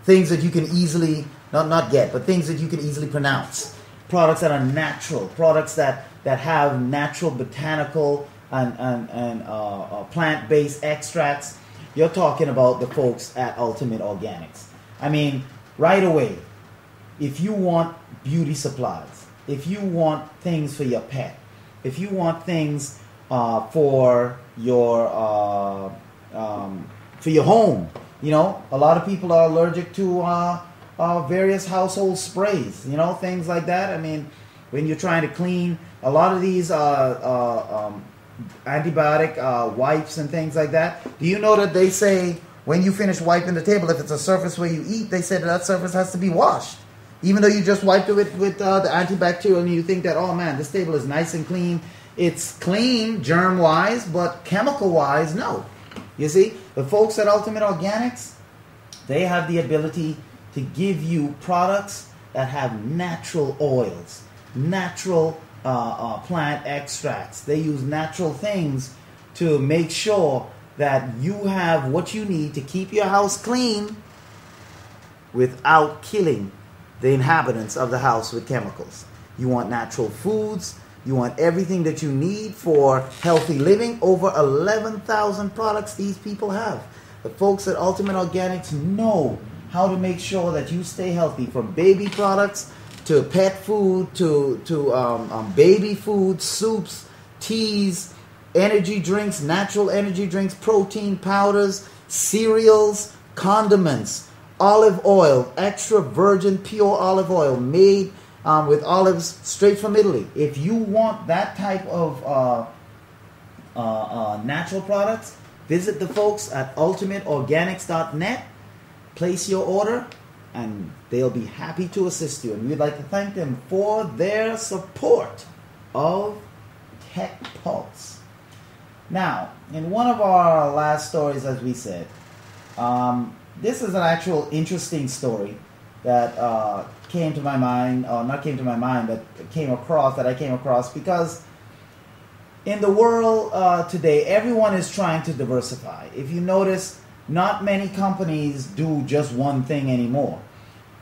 things that you can easily, not get, but things that you can easily pronounce. Products that are natural, products that have natural botanical and plant-based extracts. You're talking about the folks at Ultimate Organics. I mean, right away, if you want beauty supplies, if you want things for your pet, if you want things for your home, you know, a lot of people are allergic to various household sprays, you know, things like that. I mean, when you're trying to clean, a lot of these antibiotic wipes and things like that. Do you know that they say when you finish wiping the table, if it's a surface where you eat, they say that surface has to be washed. Even though you just wiped it with the antibacterial and you think that, oh man, this table is nice and clean. It's clean germ-wise, but chemical-wise, no. You see, the folks at Ultimate Organics, they have the ability to give you products that have natural oils, natural plant extracts. They use natural things to make sure that you have what you need to keep your house clean without killing the inhabitants of the house with chemicals. You want natural foods. You want everything that you need for healthy living. Over 11,000 products these people have. The folks at Ultimate Organics know how to make sure that you stay healthy, from baby products to pet food to baby food, soups, teas, energy drinks, natural energy drinks, protein powders, cereals, condiments, olive oil, extra virgin pure olive oil made with olives straight from Italy. If you want that type of natural products, visit the folks at ultimateorganics.net, place your order, and they'll be happy to assist you. And we'd like to thank them for their support of Tech Pulse. Now, in one of our last stories, as we said, this is an actual interesting story that came to my mind, or not came to my mind, but I came across because in the world today, everyone is trying to diversify. If you notice, not many companies do just one thing anymore.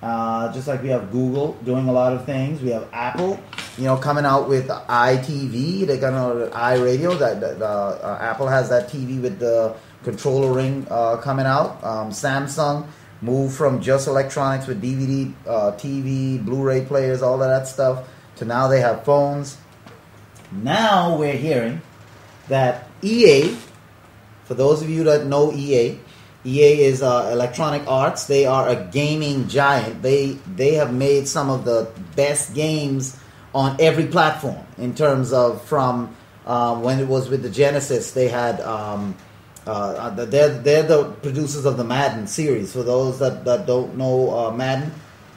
Just like we have Google doing a lot of things, we have Apple, coming out with iTV. They're gonna iRadio. Apple has that TV with the controller ring coming out. Samsung moved from just electronics with DVD, TV, Blu-ray players, all of that stuff, to now they have phones. Now we're hearing that EA, for those of you that know EA is Electronic Arts. They are a gaming giant. They have made some of the best games on every platform in terms of from when it was with the Genesis. They had they're the producers of the Madden series. For those that don't know Madden,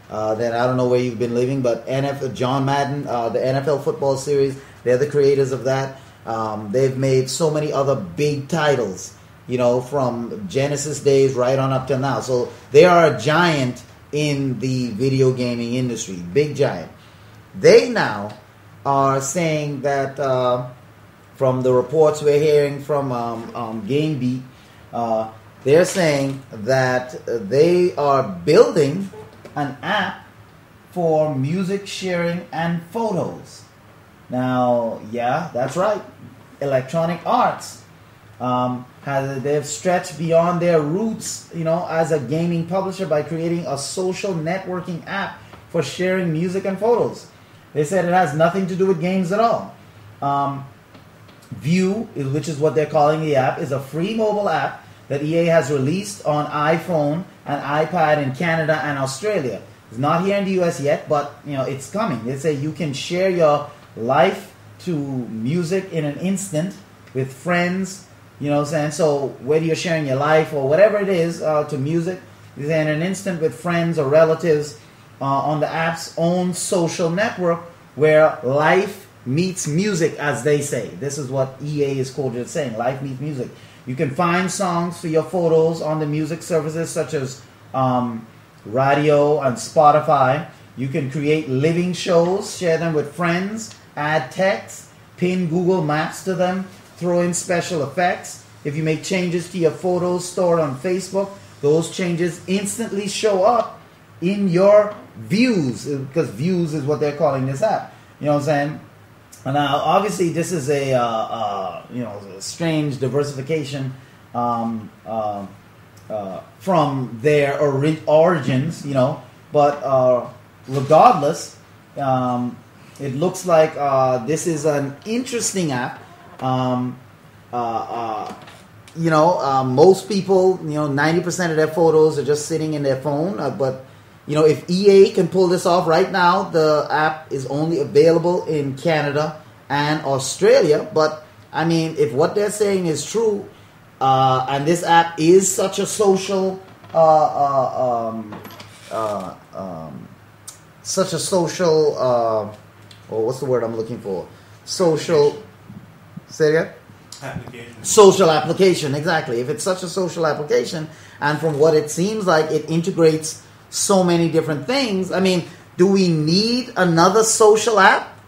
then I don't know where you've been living. But John Madden, the NFL football series, they're the creators of that. They've made so many other big titles, from Genesis days right on up till now. So they are a giant in the video gaming industry, big giant. They now are saying that, from the reports we're hearing from GameBeat, they're saying that they are building an app for music sharing and photos. Now, yeah, that's right. Electronic Arts they've stretched beyond their roots, as a gaming publisher by creating a social networking app for sharing music and photos. They said it has nothing to do with games at all. View, which is what they're calling the app, is a free mobile app that EA has released on iPhone and iPad in Canada and Australia. It's not here in the US yet, but it's coming. They say you can share your life to music in an instant with friends. So whether you're sharing your life or whatever it is to music, in an instant with friends or relatives on the app's own social network where life meets music, as they say. This is what EA is quoted as saying, life meets music. You can find songs for your photos on the music services such as Radio and Spotify. You can create living shows, share them with friends, add text, pin Google Maps to them, throw in special effects. If you make changes to your photos stored on Facebook, those changes instantly show up in your views, because views is what they're calling this app. You know what I'm saying? And now, obviously, this is a a strange diversification from their origins, but regardless, it looks like this is an interesting app. Most people, 90% of their photos are just sitting in their phone. But, if EA can pull this off right now, the app is only available in Canada and Australia. But, I mean, if what they're saying is true, and this app is such a social, what's the word I'm looking for? Social, say it again? Application. Social application, exactly. If it's such a social application, and from what it seems like, it integrates so many different things. I mean, do we need another social app?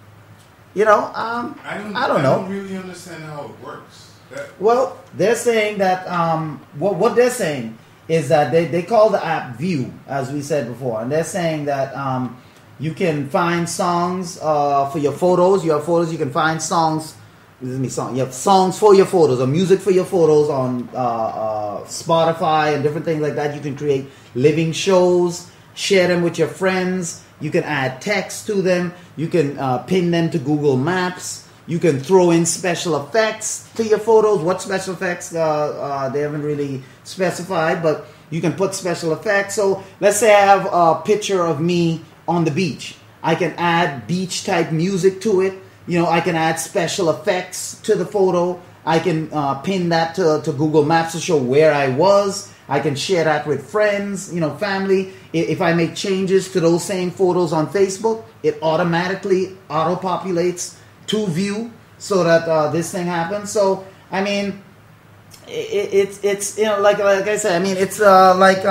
I don't know. I don't really understand how it works. Well, they're saying that what they're saying is that they call the app View, as we said before, and they're saying that you can find songs for your photos. You have photos, you can find songs. You have songs for your photos or music for your photos on Spotify and different things like that. You can create living shows, share them with your friends. You can add text to them. You can pin them to Google Maps. You can throw in special effects to your photos. What special effects? They haven't really specified, but you can put special effects. So let's say I have a picture of me on the beach. I can add beach type music to it. I can add special effects to the photo. I can pin that to Google Maps to show where I was. I can share that with friends, family. If I make changes to those same photos on Facebook, it automatically auto-populates to View so that this thing happens. So, I mean, it's like I said, I mean, it's like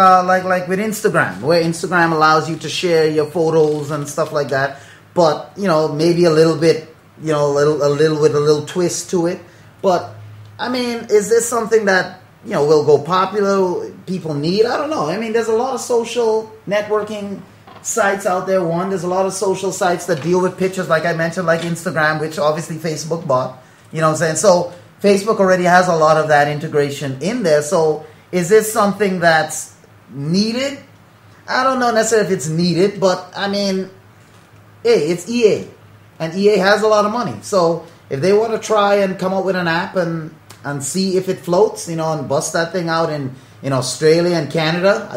with Instagram, where Instagram allows you to share your photos and stuff like that. But, maybe a little bit, a little twist to it. But I mean, is this something that will go popular? People need? I don't know. I mean, there's a lot of social networking sites out there. There's a lot of social sites that deal with pictures, like I mentioned, like Instagram, which obviously Facebook bought. You know what I'm saying? So Facebook already has a lot of that integration in there. So is this something that's needed? I don't know necessarily if it's needed, but I mean, hey, it's EA. And EA has a lot of money. So if they want to try and come up with an app and see if it floats, and bust that thing out in Australia and Canada,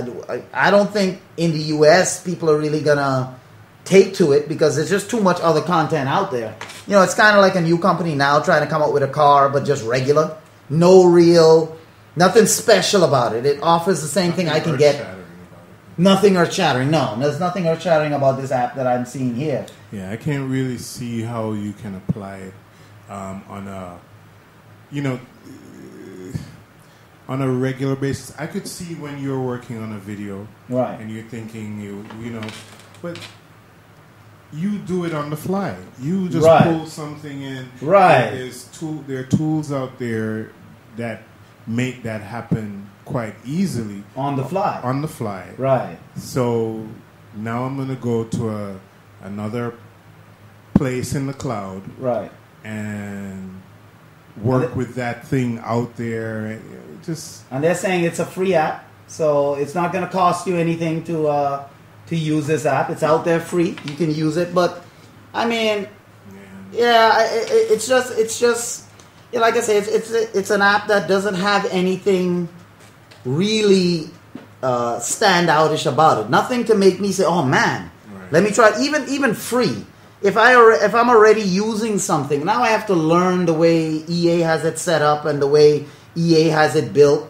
I don't think in the US people are really going to take to it because there's just too much other content out there. It's kind of like a new company now trying to come up with a car, but just regular. Nothing special about it. It offers the same thing I can get. Nothing earth-shattering. No, there's nothing earth-shattering about this app that I'm seeing here. Yeah, I can't really see how you can apply it on a regular basis. I could see when you're working on a video, right, and you're thinking but you do it on the fly. You just pull something in. Right. There are tools out there that make that happen quite easily on the fly. On the fly, right? So now I'm going to go to another place in the cloud, right, and work with that thing out there. And they're saying it's a free app, so it's not going to cost you anything to use this app. It's out there free. You can use it, but I mean, it's just like I say, it's an app that doesn't have anything really standoutish about it. Nothing to make me say, "Oh man, let me try." Even free. If I'm already using something, now I have to learn the way EA has it set up and the way EA has it built.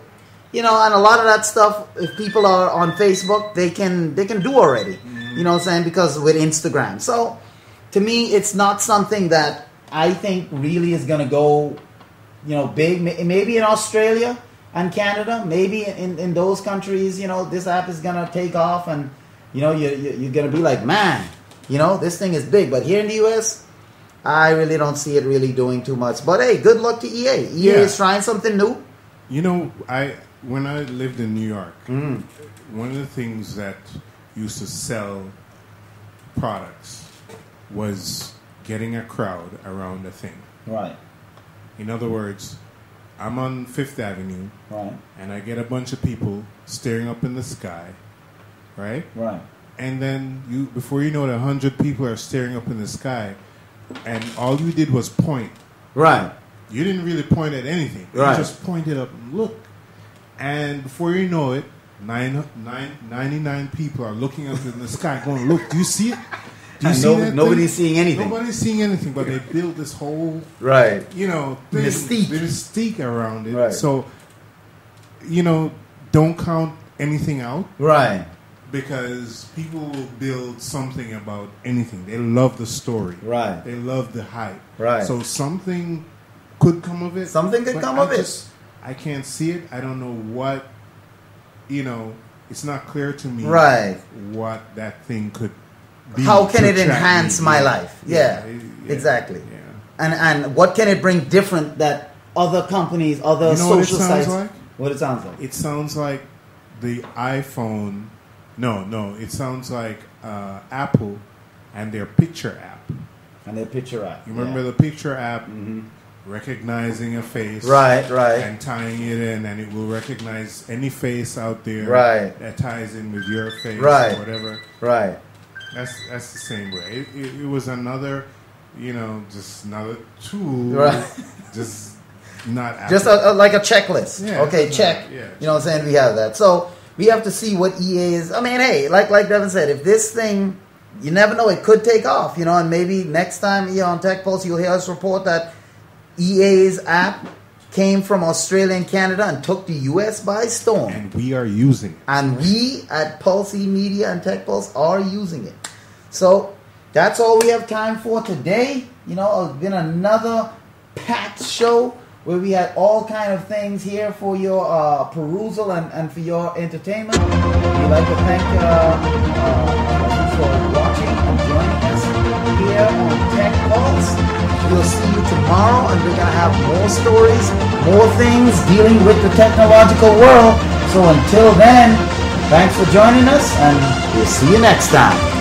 And a lot of that stuff, if people are on Facebook, they can do already. Mm-hmm. You know what I'm saying? Because with Instagram. So to me, it's not something that I think really is going to go, big. Maybe in Australia and Canada, maybe in those countries, this app is going to take off and, you're going to be like, man, this thing is big. But here in the US, I really don't see it really doing too much. But hey, good luck to EA. EA is trying something new. when I lived in New York, one of the things that used to sell products was getting a crowd around a thing. Right. In other words, I'm on Fifth Avenue, Right. and I get a bunch of people staring up in the sky, right? Right. And then before you know it, 100 people are staring up in the sky, and all you did was point. Right. You didn't really point at anything. Right. You just pointed up and look. And before you know it, 99 people are looking up in the sky going, look, do you see it? Do you see that nobody's seeing anything. Nobody's seeing anything, but they built this whole, Right. thing, mystique around it. Right. So, don't count anything out. Right. Because people will build something about anything. They love the story. Right. They love the hype. Right. So something could come of it. Something could come of it. I can't see it. I don't know what, it's not clear to me right. what that thing could be. How can it enhance my life? Yeah, exactly. Yeah. And what can it bring different that other companies, other social sites... Like? What it sounds like? It sounds like the iPhone... No. It sounds like Apple and their picture app. And their picture app. You remember the picture app recognizing a face. Right. And tying it in, and it will recognize any face out there that ties in with your face or whatever. Right. That's the same way. It was another, just another tool. Right. Just not Apple. Just like a checklist. Yeah, okay, check. Yeah. You know what I'm saying? We have that. So we have to see what EA is. I mean, hey, like Devin said, if this thing, you never know, it could take off, and maybe next time here on Tech Pulse, you'll hear us report that EA's app came from Australia and Canada and took the US by storm. And we are using it. And we at Pulse Media and Tech Pulse are using it. So that's all we have time for today. It's been another packed show where we had all kind of things here for your perusal and for your entertainment. We'd like to thank you for watching and joining us here on Tech Pulse. We'll see you tomorrow, and we're going to have more stories, more things dealing with the technological world. So until then, thanks for joining us, and we'll see you next time.